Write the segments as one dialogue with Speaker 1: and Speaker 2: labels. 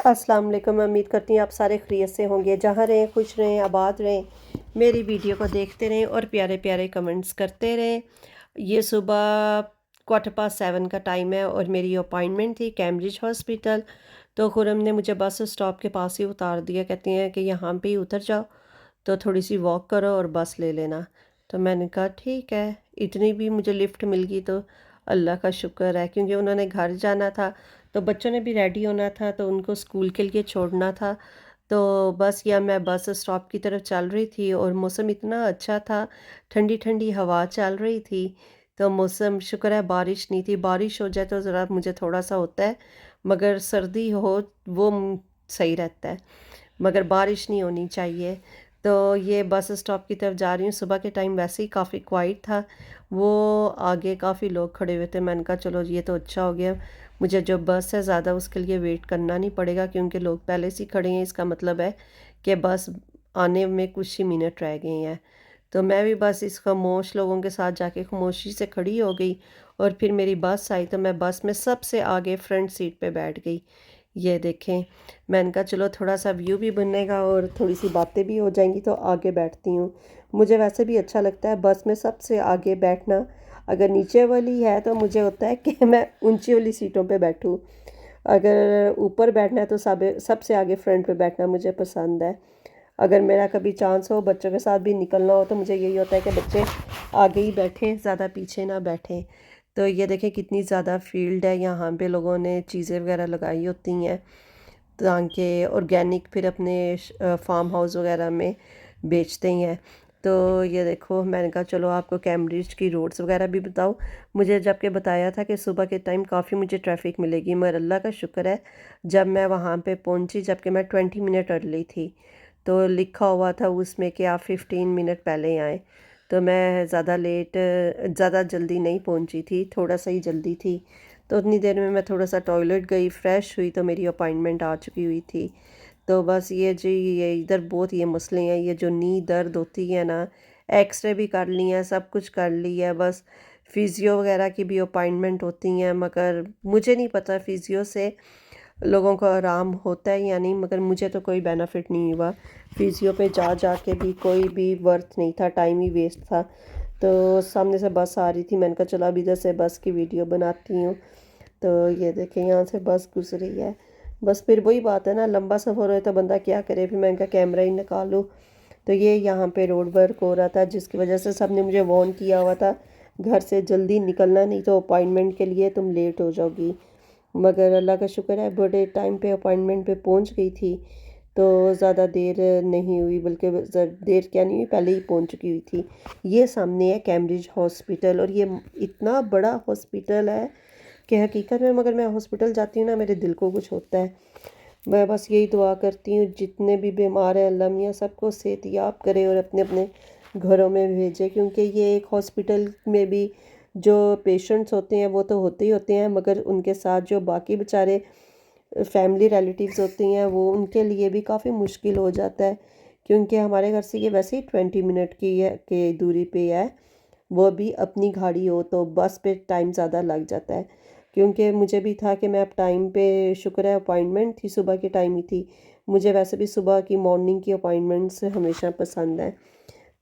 Speaker 1: अस्सलाम वालेकुम। मैं उम्मीद करती हूँ आप सारे खैरियत से होंगे। जहाँ रहें खुश रहें, आबाद रहें, मेरी वीडियो को देखते रहें और प्यारे प्यारे कमेंट्स करते रहें। ये सुबह 7:15 का टाइम है और मेरी अपॉइंटमेंट थी कैम्ब्रिज हॉस्पिटल। तो खुरम ने मुझे बस स्टॉप के पास ही उतार दिया। कहती हैं कि यहाँ पे ही उतर जाओ, तो थोड़ी सी वॉक करो और बस ले लेना। तो मैंने कहा ठीक है, इतनी भी मुझे लिफ्ट मिल गई तो अल्लाह का शुक्र है, क्योंकि उन्होंने घर जाना था तो बच्चों ने भी रेडी होना था, तो उनको स्कूल के लिए छोड़ना था। तो बस या मैं बस स्टॉप की तरफ चल रही थी और मौसम इतना अच्छा था, ठंडी ठंडी हवा चल रही थी। तो मौसम शुक्र है बारिश नहीं थी। बारिश हो जाए तो ज़रा मुझे थोड़ा सा होता है, मगर सर्दी हो वो सही रहता है, मगर बारिश नहीं होनी चाहिए। तो ये बस स्टॉप की तरफ जा रही हूँ। सुबह के टाइम वैसे ही काफ़ी क्वाइट था, वो आगे काफ़ी लोग खड़े हुए थे। मैंने कहा चलो ये तो अच्छा हो गया, मुझे जो बस है ज़्यादा उसके लिए वेट करना नहीं पड़ेगा, क्योंकि लोग पहले से ही खड़े हैं। इसका मतलब है कि बस आने में कुछ ही मिनट रह गए हैं। तो मैं भी बस इस खामोश लोगों के साथ जाके खामोशी से खड़ी हो गई और फिर मेरी बस आई तो मैं बस में सबसे आगे फ्रंट सीट पे बैठ गई। ये देखें, मैंने कहा चलो थोड़ा सा व्यू भी बनेगा और थोड़ी सी बातें भी हो जाएंगी, तो आगे बैठती हूँ। मुझे वैसे भी अच्छा लगता है बस में सबसे आगे बैठना। अगर नीचे वाली है तो मुझे होता है कि मैं ऊंची वाली सीटों पे बैठूँ, अगर ऊपर बैठना है तो सब सबसे आगे फ्रंट पे बैठना मुझे पसंद है। अगर मेरा कभी चांस हो बच्चों के साथ भी निकलना हो तो मुझे यही होता है कि बच्चे आगे ही बैठें, ज़्यादा पीछे ना बैठें। तो ये देखें कितनी ज़्यादा फील्ड है, यहाँ पे लोगों ने चीज़ें वगैरह लगाई होती हैं ताकि ऑर्गेनिक फिर अपने फार्म हाउस वगैरह में बेचते ही हैं। तो ये देखो, मैंने कहा चलो आपको कैम्ब्रिज की रोड्स वगैरह भी बताऊँ। मुझे जबकि बताया था कि सुबह के टाइम काफ़ी मुझे ट्रैफिक मिलेगी, मगर अल्लाह का शुक्र है जब मैं वहाँ पे पहुँची, जबकि मैं 20 मिनट अर्ली थी, तो लिखा हुआ था उसमें कि आप 15 मिनट पहले आएँ। तो मैं ज़्यादा जल्दी नहीं पहुँची थी, थोड़ा सा ही जल्दी थी। तो उतनी देर में मैं थोड़ा सा टॉयलेट गई, फ़्रेश हुई, तो मेरी अपॉइंटमेंट आ चुकी हुई थी। तो बस ये जी, ये इधर बहुत ये मसले हैं, ये जो नी दर्द होती है ना, एक्सरे भी कर ली है, सब कुछ कर ली है, बस फिजियो वगैरह की भी अपॉइंटमेंट होती हैं, मगर मुझे नहीं पता फिजियो से लोगों को आराम होता है या नहीं, मगर मुझे तो कोई बेनिफिट नहीं हुआ। फिजियो पे जा जा के भी कोई भी वर्थ नहीं था, टाइम ही वेस्ट था। तो सामने से बस आ रही थी, मैंने कहा चलो अब इधर से बस की वीडियो बनाती हूँ। तो ये देखें यहाँ से बस गुजरी है। बस फिर वही बात है ना, लंबा सफ़र हो तो बंदा क्या करे, फिर मैंने कहा कैमरा ही निकालूँ। तो ये यहाँ पे रोड वर्क हो रहा था, जिसकी वजह से सब ने मुझे वार्न किया हुआ था घर से जल्दी निकलना, नहीं तो अपॉइंटमेंट के लिए तुम लेट हो जाओगी। मगर अल्लाह का शुक्र है बड़े टाइम पे अपॉइंटमेंट पे पहुँच गई थी, तो ज़्यादा देर नहीं हुई, बल्कि देर क्या नहीं हुई, पहले ही पहुँच चुकी हुई थी। ये सामने है कैम्ब्रिज हॉस्पिटल, और ये इतना बड़ा हॉस्पिटल है कि हकीकत में मगर मैं हॉस्पिटल जाती हूँ ना, मेरे दिल को कुछ होता है। मैं बस यही दुआ करती हूँ जितने भी बीमार हैं अल्लाह मियाँ सबको सेहतयाब करे और अपने अपने घरों में भेजे, क्योंकि ये एक हॉस्पिटल में भी जो पेशेंट्स होते हैं वो तो होते ही होते हैं, मगर उनके साथ जो बाकी बेचारे फैमिली रिलेटिव्स होती हैं वो उनके लिए भी काफ़ी मुश्किल हो जाता है, क्योंकि हमारे घर से ये वैसे ही 20 मिनट की है के दूरी पे है, वो भी अपनी गाड़ी हो तो बस पे टाइम ज़्यादा लग जाता है। क्योंकि मुझे भी था कि मैं अब टाइम पे, शुक्र है अपॉइंटमेंट थी सुबह के टाइम ही थी। मुझे वैसे भी सुबह की मॉर्निंग की अपॉइंटमेंट्स हमेशा पसंद है।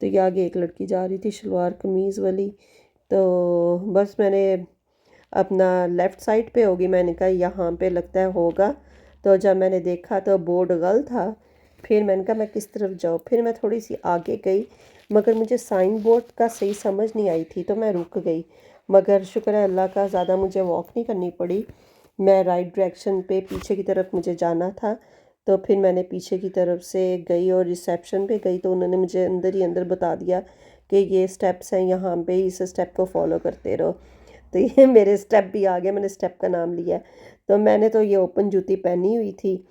Speaker 1: तो ये आगे एक लड़की जा रही थी शलवार कमीज़ वाली, तो बस मैंने अपना लेफ़्ट साइड पे होगी, मैंने कहा यहाँ पे लगता है होगा। तो जब मैंने देखा तो बोर्ड गलत था, फिर मैंने कहा मैं किस तरफ जाऊँ, फिर मैं थोड़ी सी आगे गई, मगर मुझे साइन बोर्ड का सही समझ नहीं आई थी तो मैं रुक गई। मगर शुक्र है अल्लाह का, ज़्यादा मुझे वॉक नहीं करनी पड़ी। मैं राइट डायरेक्शन पे पीछे की तरफ मुझे जाना था, तो फिर मैंने पीछे की तरफ से गई और रिसेप्शन पे गई, तो उन्होंने मुझे अंदर ही अंदर बता दिया कि ये स्टेप्स हैं, यहाँ पे इस स्टेप को फॉलो करते रहो। तो ये मेरे स्टेप भी आ गए, मैंने स्टेप का नाम लिया। तो मैंने तो ये ओपन जूती पहनी हुई थी।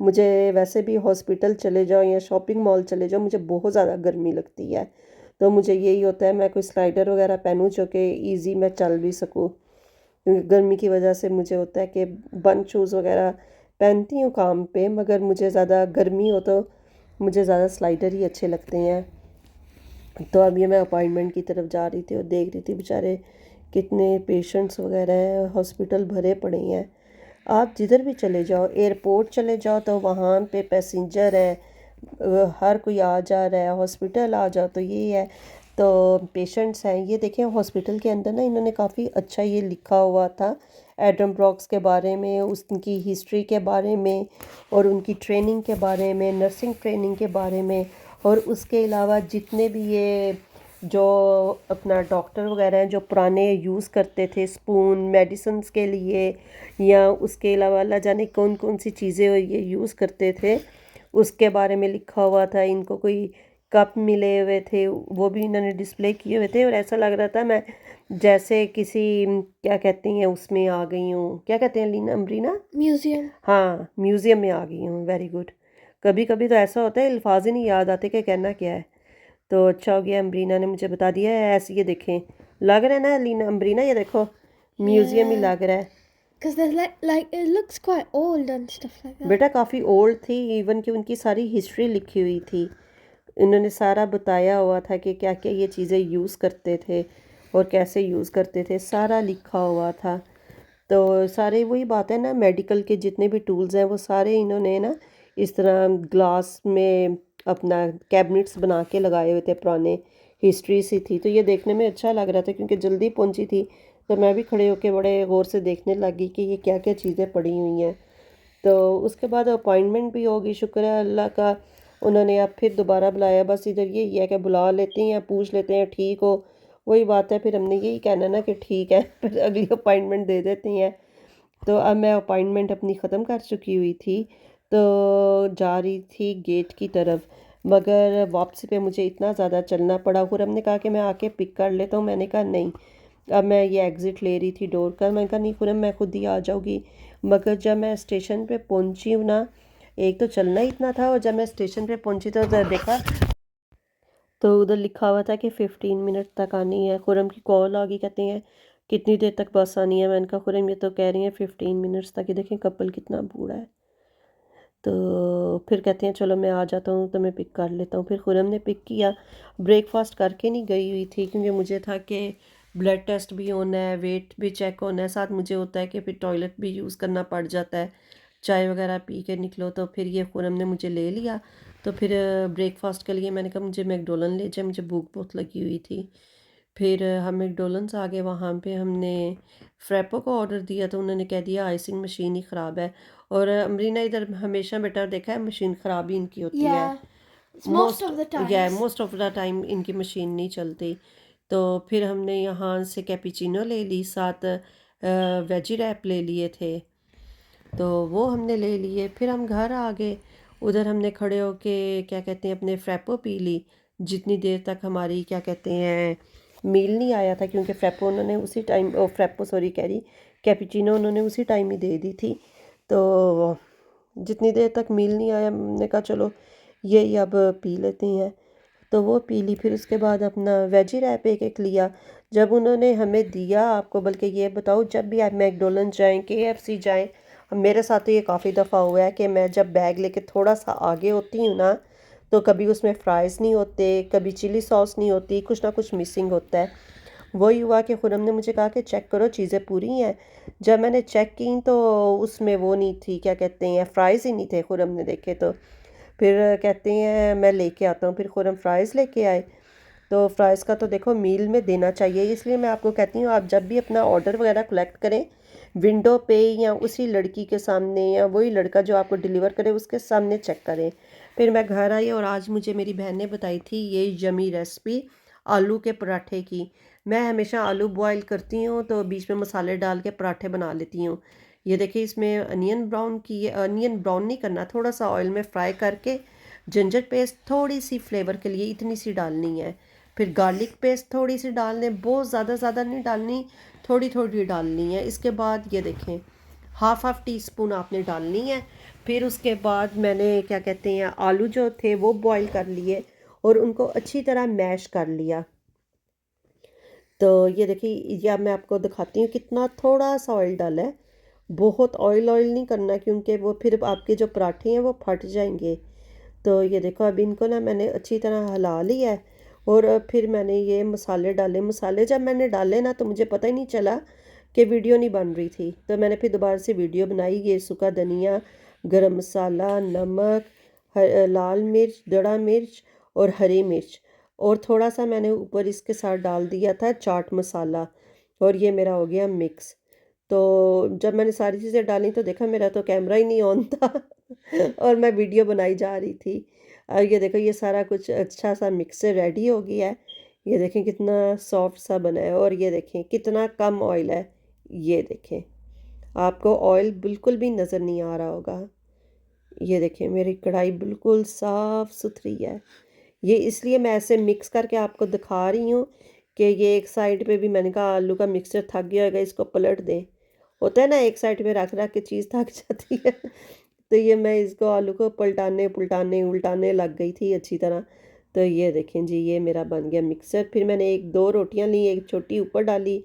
Speaker 1: मुझे वैसे भी हॉस्पिटल चले जाओ या शॉपिंग मॉल चले जाओ, मुझे बहुत ज़्यादा गर्मी लगती है, तो मुझे यही होता है मैं कोई स्लाइडर वगैरह पहनूँ जो कि ईज़ी मैं चल भी सकूँ, क्योंकि गर्मी की वजह से मुझे होता है कि बंद शूज़ वगैरह पहनती हूँ काम पे, मगर मुझे ज़्यादा गर्मी हो तो मुझे ज़्यादा स्लाइडर ही अच्छे लगते हैं। तो अब ये मैं अपॉइंटमेंट की तरफ जा रही थी और देख रही थी बेचारे कितने पेशेंट्स वगैरह हैं, हॉस्पिटल भरे पड़े हैं। आप जिधर भी चले जाओ, एयरपोर्ट चले जाओ तो वहाँ पे पैसेंजर है, हर कोई आ जा रहा है, हॉस्पिटल आ जाओ तो ये है, तो पेशेंट्स हैं। ये देखें हॉस्पिटल के अंदर ना इन्होंने काफ़ी अच्छा ये लिखा हुआ था एडम ब्रॉक्स के बारे में, उसकी हिस्ट्री के बारे में और उनकी ट्रेनिंग के बारे में, नर्सिंग ट्रेनिंग के बारे में, और उसके अलावा जितने भी ये जो अपना डॉक्टर वगैरह हैं जो पुराने यूज़ करते थे स्पून मेडिसिन्स के लिए, या उसके अलावा अल्लाह जाने कौन कौन सी चीज़ें ये यूज़ करते थे, उसके बारे में लिखा हुआ था। इनको कोई कप मिले हुए थे, वो भी इन्होंने डिस्प्ले किए हुए थे, और ऐसा लग रहा था मैं जैसे किसी क्या कहते हैं उसमें आ गई हूँ, क्या कहते हैं लीना अमरीना,
Speaker 2: म्यूजियम।
Speaker 1: हाँ म्यूज़ियम में आ गई हूँ। Very good. कभी कभी तो ऐसा होता है अल्फाज ही नहीं याद आते कि कहना क्या है। तो अच्छा हो गया अम्बरीना ने मुझे बता दिया है। ऐसे ये देखें, लग रहा है ना लीना अम्बरीना, ये देखो म्यूज़ियम ही
Speaker 2: Yeah,
Speaker 1: लग रहा है।
Speaker 2: because there's like it looks quite old and stuff like that.
Speaker 1: बेटा काफ़ी ओल्ड थी, इवन कि उनकी सारी हिस्ट्री लिखी हुई थी, इन्होंने सारा बताया हुआ था कि क्या क्या ये चीज़ें यूज़ करते थे और कैसे यूज़ करते थे, सारा लिखा हुआ था। तो सारे वही बात है ना, मेडिकल के जितने भी टूल्स हैं वो सारे इन्होंने ना इस तरह ग्लास में अपना कैबिनेट्स बना के लगाए हुए थे, पुराने हिस्ट्री सी थी। तो ये देखने में अच्छा लग रहा था, क्योंकि जल्दी पहुंची थी तो मैं भी खड़े होके बड़े गौर से देखने लगी कि ये क्या क्या चीज़ें पड़ी हुई हैं। तो उसके बाद अपॉइंटमेंट भी होगी, शुक्र है अल्लाह का, उन्होंने अब फिर दोबारा बुलाया। बस इधर यही है कि बुला लेते हैं, पूछ लेते हैं ठीक हो, वही बात है, फिर हमने यही कहना ना कि ठीक है फिर अगली अपॉइंटमेंट दे देते हैं। तो अब मैं अपॉइंटमेंट अपनी ख़त्म कर चुकी हुई थी, तो जा रही थी गेट की तरफ, मगर वापसी पे मुझे इतना ज़्यादा चलना पड़ा। खुरम ने कहा कि मैं आके पिक कर लेता हूँ, मैंने कहा नहीं। अब मैं ये एग्ज़िट ले रही थी डोर का, मैंने कहा नहीं खुरम मैं खुद ही आ जाऊँगी। मगर जब मैं स्टेशन पे पहुँची हूँ ना, एक तो चलना ही इतना था, और जब मैं स्टेशन पे पहुँची तो उधर देखा तो उधर लिखा हुआ था कि 15 मिनट तक आनी है। खुरम की कॉल आ गई, कहते हैं कितनी देर तक बस आनी है। मैंने कहा खुरम ये तो कह रही हैं 15 मिनट्स तक। ये देखें कपल कितना बूढ़ा है। तो फिर कहते हैं चलो मैं आ जाता हूँ तो मैं पिक कर लेता हूँ। फिर खुरम ने पिक किया। ब्रेकफास्ट करके नहीं गई हुई थी, क्योंकि मुझे था कि ब्लड टेस्ट भी होना है, वेट भी चेक होना है, साथ मुझे होता है कि फिर टॉयलेट भी यूज़ करना पड़ जाता है, चाय वगैरह पी के निकलो। तो फिर ये खुरम ने मुझे ले लिया। तो फिर ब्रेकफास्ट के लिए मैंने कहा मुझे मैकडोनल्ड ले जाए, मुझे भूख बहुत लगी हुई थी। फिर हम मैकडोनल्ड्स आ गए, वहाँ पे हमने फ्रेपो को ऑर्डर दिया तो उन्होंने कह दिया आइसिंग मशीन ही ख़राब है। और अमरीना इधर हमेशा बेटा देखा है मशीन ख़राब ही इनकी होती है,
Speaker 2: Yeah, it's most
Speaker 1: most
Speaker 2: of the
Speaker 1: या
Speaker 2: times.
Speaker 1: Most of the time इनकी मशीन नहीं चलती। तो फिर हमने यहाँ से कैपुचिनो ले ली, साथ वेजी रैप ले लिए थे, तो वो हमने ले लिए। फिर हम घर आ गए, उधर हमने खड़े होके क्या कहते हैं अपने फ्रेपो पी ली, जितनी देर तक हमारी क्या कहते हैं मील नहीं आया था, क्योंकि फ्रेपो उन्होंने उसी टाइम फ्रेपो सॉरी कह रही कैपुचिनो उन्होंने उसी टाइम ही दे दी थी। तो जितनी देर तक मील नहीं आया हमने कहा चलो यही अब पी लेते हैं, तो वो पी ली। फिर उसके बाद अपना वेजी रैप एक एक लिया। जब उन्होंने हमें दिया, आपको बल्कि ये बताओ जब भी आप मैकडोनल्ड जाएं, केएफसी जाएं, मेरे साथ तो ये काफ़ी दफ़ा हुआ है कि मैं जब बैग लेके थोड़ा सा आगे होती हूँ ना, तो कभी उसमें फ़्राइज़ नहीं होते, कभी चिली सॉस नहीं होती, कुछ ना कुछ मिसिंग होता है। वही हुआ कि खुरम ने मुझे कहा कि चेक करो चीज़ें पूरी हैं। जब मैंने चेक की तो उसमें वो नहीं थी, क्या कहते हैं फ़्राइज़ ही नहीं थे। खुरम ने देखे तो फिर कहते हैं मैं लेके आता हूँ, फिर खुरम फ़्राइज़ लेके आए। तो फ़्राइज़ का तो देखो मील में देना चाहिए, इसलिए मैं आपको कहती हूँ आप जब भी अपना ऑर्डर वगैरह कलेक्ट करें, विंडो पे या उसी लड़की के सामने या वही लड़का जो आपको डिलीवर करे उसके सामने चेक करें। फिर मैं घर आई और आज मुझे मेरी बहन ने बताई थी ये यमी रेसिपी आलू के पराठे की। मैं हमेशा आलू बॉईल करती हूँ तो बीच में मसाले डाल के पराठे बना लेती हूँ। ये देखिए इसमें अनियन ब्राउन नहीं करना, थोड़ा सा ऑयल में फ्राई करके जिंजर पेस्ट थोड़ी सी फ्लेवर के लिए इतनी सी डालनी है। फिर गार्लिक पेस्ट थोड़ी सी डालनी, बहुत ज़्यादा नहीं डालनी, थोड़ी थोड़ी डालनी है। इसके बाद ये देखें हाफ टी स्पून आपने डालनी है। फिर उसके बाद मैंने क्या कहते हैं आलू जो थे वो बॉईल कर लिए और उनको अच्छी तरह मैश कर लिया। तो ये देखिए ये अब मैं आपको दिखाती हूँ कितना थोड़ा सा ऑयल डाला है, बहुत ऑयल नहीं करना, क्योंकि वो फिर आपके जो पराठे हैं वो फट जाएंगे। तो ये देखो अब इनको ना मैंने अच्छी तरह हिला लिया है और फिर मैंने ये मसाले डाले। मसाले जब मैंने डाले ना तो मुझे पता ही नहीं चला कि वीडियो नहीं बन रही थी, तो मैंने फिर दोबारा से वीडियो बनाई। ये सूखा धनिया, गरम मसाला, नमक, लाल मिर्च, दड़ा मिर्च और हरी मिर्च, और थोड़ा सा मैंने ऊपर इसके साथ डाल दिया था चाट मसाला, और ये मेरा हो गया मिक्स। तो जब मैंने सारी चीज़ें डाली तो देखा मेरा तो कैमरा ही नहीं ऑन था और मैं वीडियो बनाई जा रही थी। और ये देखो ये सारा कुछ अच्छा सा मिक्सर रेडी हो गया है। ये देखें कितना सॉफ्ट सा बना है, और ये देखें कितना कम ऑयल है। ये देखें, आपको ऑयल बिल्कुल भी नज़र नहीं आ रहा होगा। ये देखें मेरी कढ़ाई बिल्कुल साफ़ सुथरी है। ये इसलिए मैं ऐसे मिक्स करके आपको दिखा रही हूँ कि ये एक साइड पे भी मैंने कहा आलू का मिक्सचर थक गया होगा, इसको पलट दें। होता है ना, एक साइड पे रख रख के चीज़ थक जाती है तो ये मैं इसको आलू को पलटाने पुलटाने उल्टाने लग गई थी अच्छी तरह। तो ये देखें जी, ये मेरा बन गया मिक्सर। फिर मैंने एक दो रोटियां ली, एक छोटी ऊपर डाली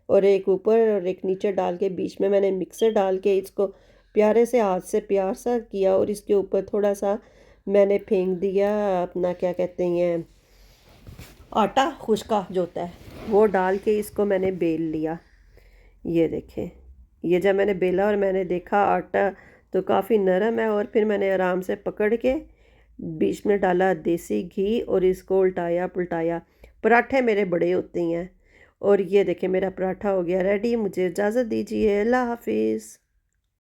Speaker 1: और एक ऊपर और एक नीचे डाल के बीच में मैंने मिक्सर डाल के इसको प्यारे से हाथ से प्यार सा किया, और इसके ऊपर थोड़ा सा मैंने फेंक दिया अपना क्या कहते हैं आटा खुश्का जो होता है, वो डाल के इसको मैंने बेल लिया। ये देखें, ये जब मैंने बेला और मैंने देखा आटा तो काफ़ी नरम है, और फिर मैंने आराम से पकड़ के बीच में डाला देसी घी और इसको उल्टाया पुल्टाया। पराठे मेरे बड़े होते हैं। और ये देखें मेरा पराठा हो गया रेडी। मुझे इजाज़त दीजिए, अल्लाह हाफिज़।